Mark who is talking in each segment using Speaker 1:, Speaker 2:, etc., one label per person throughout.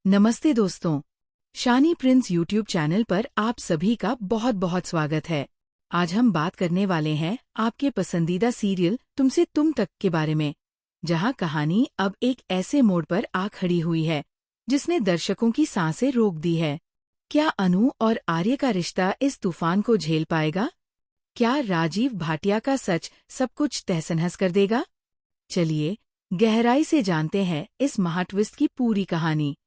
Speaker 1: नमस्ते दोस्तों, शानी Prince YouTube channel पर आप सभी का बहुत बहुत स्वागत है। आज हम बात करने वाले हैं आपके पसंदीदा सीरियल तुमसे तुम तक के बारे में, जहां कहानी अब एक ऐसे मोड़ पर आ खड़ी हुई है जिसने दर्शकों की सांसें रोक दी है। क्या अनु और आर्य का रिश्ता इस तूफान को झेल पाएगा? क्या राजीव भाटिया का सच सब कुछ तहस-नहस कर देगा? चलिए गहराई से जानते हैं इस महाट्विस्ट की पूरी कहानी।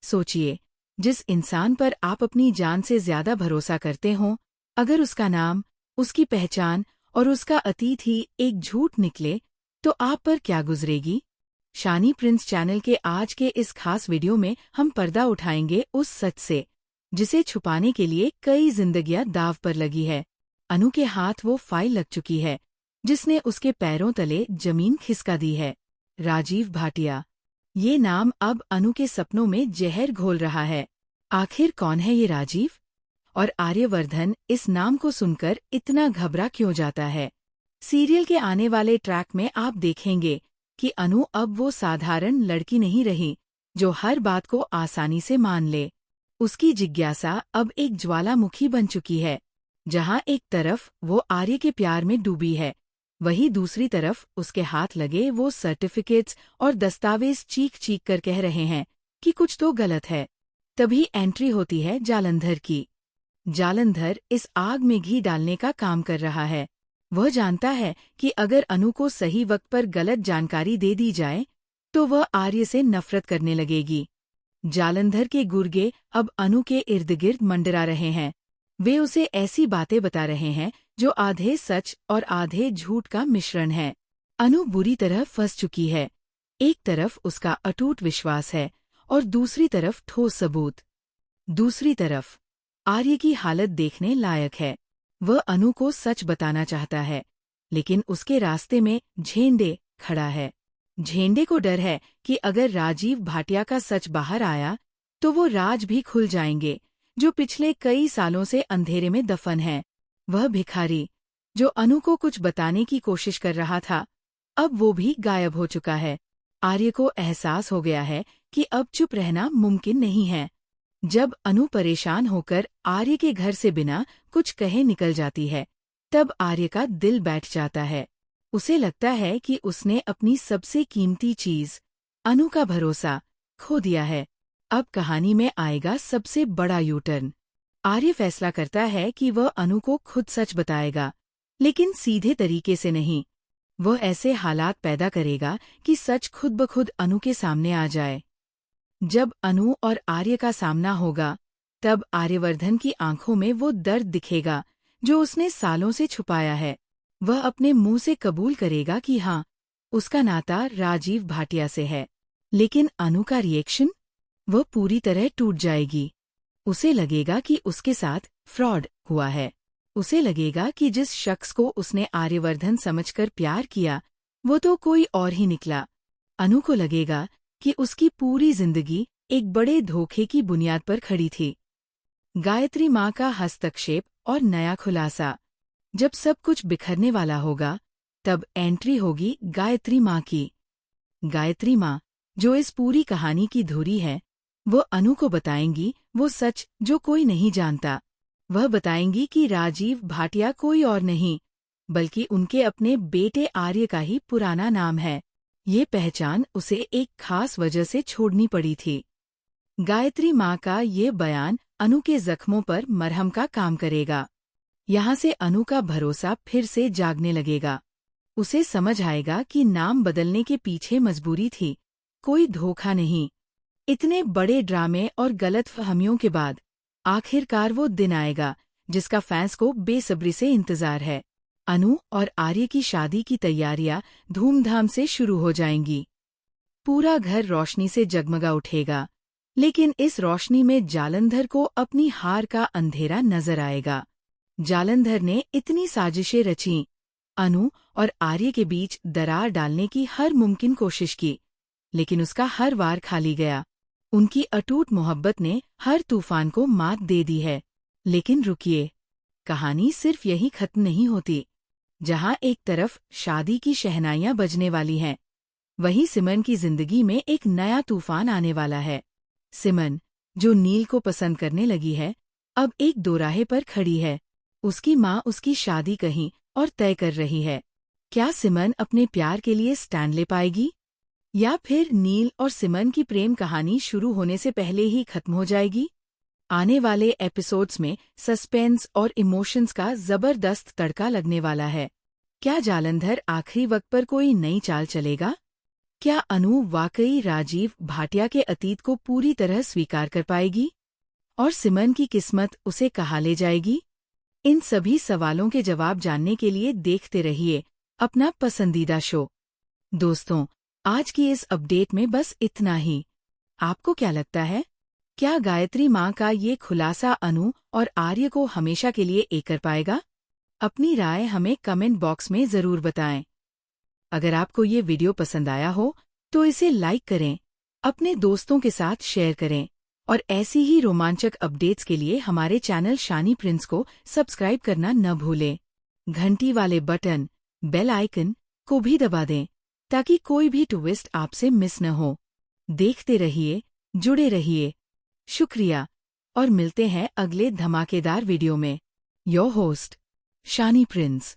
Speaker 1: सोचिए, जिस इंसान पर आप अपनी जान से ज्यादा भरोसा करते हो, अगर उसका नाम, उसकी पहचान और उसका अतीत ही एक झूठ निकले, तो आप पर क्या गुजरेगी? शानी प्रिंस चैनल के आज के इस खास वीडियो में हम पर्दा उठाएंगे उस सच से, जिसे छुपाने के लिए कई जिंदगियां दांव पर लगी है। अनु के हाथ वो फाइल लग चुकी है, जिसने उसके पैरों तले जमीन खिसका दी है। राजीव भाटिया, ये नाम अब अनु के सपनों में जहर घोल रहा है। आखिर कौन है ये राजीव? और आर्यवर्धन इस नाम को सुनकर इतना घबरा क्यों जाता है? सीरियल के आने वाले ट्रैक में आप देखेंगे कि अनु अब वो साधारण लड़की नहीं रही जो हर बात को आसानी से मान ले। उसकी जिज्ञासा अब एक ज्वालामुखी बन चुकी है। जहां एक तरफ वो आर्य के प्यार में डूबी है, वहीं दूसरी तरफ उसके हाथ लगे वो सर्टिफिकेट्स और दस्तावेज चीख चीख कर कह रहे हैं कि कुछ तो गलत है। तभी एंट्री होती है जालंधर की। जालंधर इस आग में घी डालने का काम कर रहा है। वह जानता है कि अगर अनु को सही वक्त पर गलत जानकारी दे दी जाए, तो वह आर्य से नफरत करने लगेगी। जालंधर के गुर्गे अब अनु के इर्द गिर्द मंडरा रहे हैं। वे उसे ऐसी बातें बता रहे हैं जो आधे सच और आधे झूठ का मिश्रण है। अनु बुरी तरह फंस चुकी है। एक तरफ उसका अटूट विश्वास है और दूसरी तरफ ठोस सबूत। दूसरी तरफ आर्य की हालत देखने लायक है। वह अनु को सच बताना चाहता है, लेकिन उसके रास्ते में झेंडे खड़ा है। झेंडे को डर है कि अगर राजीव भाटिया का सच बाहर आया, तो वो राज भी खुल जाएंगे जो पिछले कई सालों से अंधेरे में दफन है। वह भिखारी जो अनु को कुछ बताने की कोशिश कर रहा था, अब वो भी गायब हो चुका है। आर्य को एहसास हो गया है कि अब चुप रहना मुमकिन नहीं है। जब अनु परेशान होकर आर्य के घर से बिना कुछ कहे निकल जाती है, तब आर्य का दिल बैठ जाता है। उसे लगता है कि उसने अपनी सबसे कीमती चीज, अनु का भरोसा, खो दिया है। अब कहानी में आएगा सबसे बड़ा यू टर्न। आर्य फैसला करता है कि वह अनु को खुद सच बताएगा, लेकिन सीधे तरीके से नहीं। वह ऐसे हालात पैदा करेगा कि सच खुद ब खुद अनु के सामने आ जाए। जब अनु और आर्य का सामना होगा, तब आर्यवर्धन की आंखों में वो दर्द दिखेगा जो उसने सालों से छुपाया है। वह अपने मुंह से कबूल करेगा कि हाँ, उसका नाता राजीव भाटिया से है। लेकिन अनु का रिएक्शन? वह पूरी तरह टूट जाएगी। उसे लगेगा कि उसके साथ फ्रॉड हुआ है। उसे लगेगा कि जिस शख्स को उसने आर्यवर्धन समझकर प्यार किया, वो तो कोई और ही निकला। अनु को लगेगा कि उसकी पूरी जिंदगी एक बड़े धोखे की बुनियाद पर खड़ी थी। गायत्री माँ का हस्तक्षेप और नया खुलासा। जब सब कुछ बिखरने वाला होगा, तब एंट्री होगी गायत्री माँ की। गायत्री माँ, जो इस पूरी कहानी की धुरी है, वो अनु को बताएंगी वो सच जो कोई नहीं जानता। वह बताएंगी कि राजीव भाटिया कोई और नहीं, बल्कि उनके अपने बेटे आर्य का ही पुराना नाम है। ये पहचान उसे एक खास वजह से छोड़नी पड़ी थी। गायत्री माँ का ये बयान अनु के जख्मों पर मरहम का काम करेगा। यहाँ से अनु का भरोसा फिर से जागने लगेगा। उसे समझ आएगा कि नाम बदलने के पीछे मजबूरी थी, कोई धोखा नहीं। इतने बड़े ड्रामे और गलतफहमियों के बाद आखिरकार वो दिन आएगा जिसका फैंस को बेसब्री से इंतजार है। अनु और आर्य की शादी की तैयारियां धूमधाम से शुरू हो जाएंगी। पूरा घर रोशनी से जगमगा उठेगा, लेकिन इस रोशनी में जालंधर को अपनी हार का अंधेरा नजर आएगा। जालंधर ने इतनी साजिशें रचीं, अनु और आर्य के बीच दरार डालने की हर मुमकिन कोशिश की, लेकिन उसका हर वार खाली गया। उनकी अटूट मोहब्बत ने हर तूफान को मात दे दी है। लेकिन रुकिए, कहानी सिर्फ यही खत्म नहीं होती। जहां एक तरफ शादी की शहनाइयां बजने वाली हैं, वहीं सिमरन की जिंदगी में एक नया तूफान आने वाला है। सिमन, जो नील को पसंद करने लगी है, अब एक दोराहे पर खड़ी है। उसकी माँ उसकी शादी कहीं और तय कर रही है। क्या सिमन अपने प्यार के लिए स्टैंड ले पाएगी? या फिर नील और सिमन की प्रेम कहानी शुरू होने से पहले ही खत्म हो जाएगी? आने वाले एपिसोड्स में सस्पेंस और इमोशंस का जबरदस्त तड़का लगने वाला है। क्या जालंधर आखिरी वक्त पर कोई नई चाल चलेगा? क्या अनु वाकई राजीव भाटिया के अतीत को पूरी तरह स्वीकार कर पाएगी? और सिमन की किस्मत उसे कहाँ ले जाएगी? इन सभी सवालों के जवाब जानने के लिए देखते रहिए अपना पसंदीदा शो। दोस्तों, आज की इस अपडेट में बस इतना ही। आपको क्या लगता है? क्या गायत्री माँ का ये खुलासा अनु और आर्य को हमेशा के लिए एक कर पाएगा? अपनी राय हमें कमेंट बॉक्स में जरूर बताएं। अगर आपको ये वीडियो पसंद आया हो तो इसे लाइक करें, अपने दोस्तों के साथ शेयर करें और ऐसी ही रोमांचक अपडेट्स के लिए हमारे चैनल शानी प्रिंस को सब्सक्राइब करना न भूलें। घंटी वाले बटन, बेल आइकन को भी दबा दें ताकि कोई भी ट्विस्ट आपसे मिस न हो। देखते रहिए, जुड़े रहिए। शुक्रिया और मिलते हैं अगले धमाकेदार वीडियो में। Your host Shani Prince.